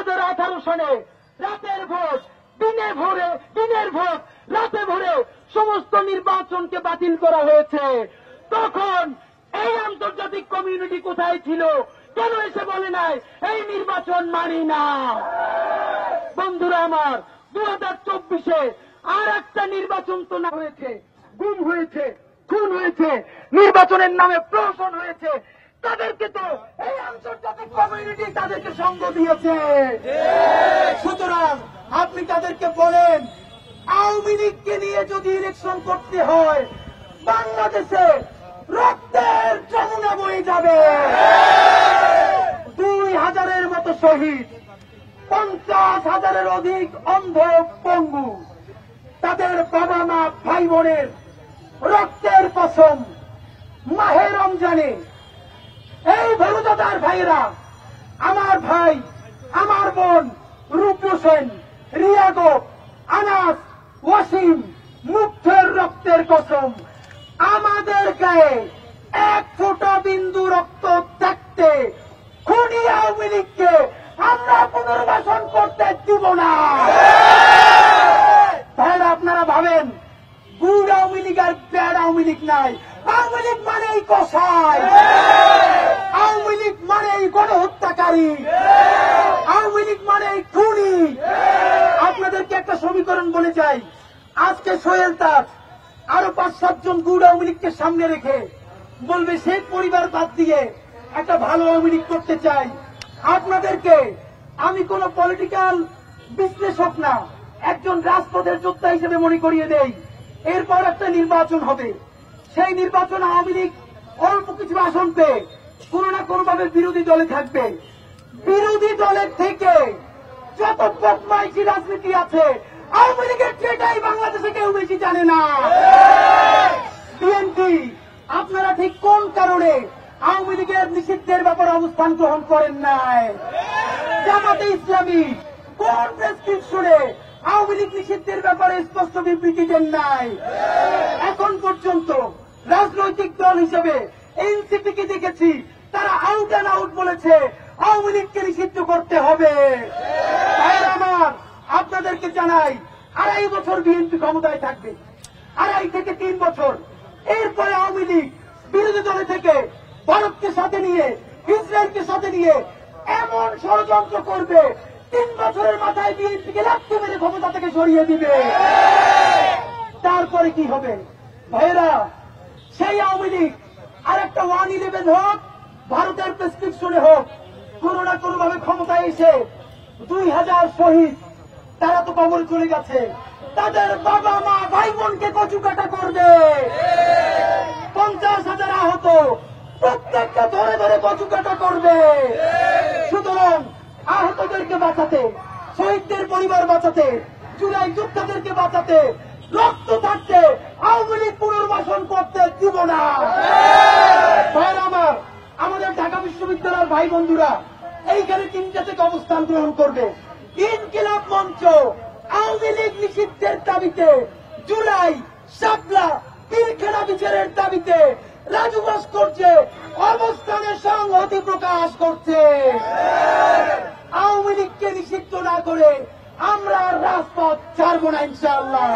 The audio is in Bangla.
2018 সালে রাতের ভোট, দিনের ভোট রাতে ভোরে সমস্ত নির্বাচনকে বাতিল করা হয়েছে। তখন এই আন্তর্জাতিক কমিউনিটি কোথায় ছিল? কেন এসে বলে নাই এই নির্বাচন মানি না? বন্ধুরা আমার, 2024-এ আর একটা নির্বাচন তো না হয়েছে, গুম হয়েছে, খুন হয়েছে, নির্বাচনের নামে প্রহসন হয়েছে। তাদেরকে তো এই আন্তর্জাতিক কমিউনিটি তাদেরকে সঙ্গ দিয়েছে। সুতরাং আপনি তাদেরকে বলেন, আওয়ামী লীগকে নিয়ে যদি ইলেকশন করতে হয়, বাংলাদেশে রক্তের যমুনা বয়ে যাবে। 2000-এর মতো শহীদ, 50,000-এর অধিক অন্ধ পঙ্গু, তাদের বাবা মা ভাই বোনের রক্তের কসম মাহে রমজানে এই ভলুদাদার ভাইয়েরা, আমার ভাই, আমার বোন রূপ হোসেন, রিয়াগো, আনাস, ওয়াসিম, মুগ্ধের রক্তের কসম, আমাদের গায়ে এক ফোঁটা বিন্দু রক্ত থাকতে খুনি আওয়ামী লীগকে আমরা পুনর্বাসন করতে দিব না। তাহলে আপনারা ভাবেন গুড আওয়ামী লীগ আর ব্যাড আওয়ামী লীগ নাই। আওয়ামী লীগ মানেই কসাই, আওয়ামী লীগ মানেই গণহত্যাকারী, আওয়ামী লীগ মানেই খুনি। আপনাদেরকে একটা সমীকরণ বলে যাই, আজকে সোহেল তাজ আরো 5-7 জন গুড আওয়ামী লীগকে সামনে রেখে বলবে শেখ পরিবার বাদ দিয়ে একটা ভালো আওয়ামী লীগ করতে চাই। আপনাদেরকে আমি কোন পলিটিক্যাল বিশ্লেষক না, একজন রাজপথের যোদ্ধা হিসেবে মনে করিয়ে দেই। এরপর একটা নির্বাচন হবে, সেই নির্বাচন আওয়ামী লীগ অল্প কিছু আসন পেয়ে কোন না কোনভাবে বিরোধী দলে থাকবে। বিরোধী দলের থেকে যত বদমাইশি রাজনীতি আছে আওয়ামী লীগের সেটাই বাংলাদেশে কেউ বেশি জানে না। বিএনপি, আপনারা ঠিক কোন কারণে আওয়ামী লীগের নিষিদ্ধের ব্যাপারে অবস্থান গ্রহণ করেন নাই? জামাতে ইসলামী কোন প্রেসক্রিপশনে আওয়ামী লীগ নিষিদ্ধের ব্যাপারে স্পষ্ট বিবৃতি দেন নাই? এখন পর্যন্ত রাজনৈতিক দল হিসেবে এনসিপিকে দেখেছি তারা আউট অ্যান্ড আউট বলেছে আওয়ামী লীগকে নিষিদ্ধ করতে হবে। আমার আপনাদেরকে জানাই, 2.5 বছর বিএনপি ক্ষমতায় থাকবে, 2.5 থেকে 3 বছর। এরপরে আওয়ামী লীগ বিরোধী দলে থেকে ভারতকে সাথে নিয়ে, ইসরায়েলকে সাথে নিয়ে এমন ষড়যন্ত্র করবে 3 বছরের মাথায় বিএনপিকে লাথি মেরে ক্ষমতা থেকে সরিয়ে দিবে। তারপরে কি হবে ভাইয়েরা? সেই আওয়ামী লীগ আর একটা 111 হোক, ভারতের প্রেসক্রিপশনে হোক, কোন না কোনভাবে ক্ষমতায় এসে 2000 শহীদ, তারা তো কবরে চলে গেছে, তাদের বাবা মা ভাই বোনকে কচু কাটা করবে। 50,000 আহত, প্রত্যেকটা ধরে ধরে কচু কাটা করবে। সুতরাং আহতদেরকে বাঁচাতে, শহীদদের পরিবার বাঁচাতে, জুলাই যোদ্ধাদেরকে বাঁচাতে, রক্ত থাকতে আওয়ামী লীগ পুনর্বাসন করতে দিব না। ভাইরা আমার, আমাদের ঢাকা বিশ্ববিদ্যালয়ের ভাই বন্ধুরা এইখানে 3টা থেকে অবস্থান গ্রহণ করবে। ইনকিলাব মঞ্চ আওয়ামী লীগ নিষিদ্ধের দাবিতে, জুলাই, শাপলা, পিলখানা বিচারের দাবিতে রাজু ভাস্কর্যে অবস্থানের সংহতি প্রকাশ করছে। আওয়ামী লীগকে নিষিদ্ধ না করে আমরা রাজপথ ছাড়ব না ইনশাআল্লাহ।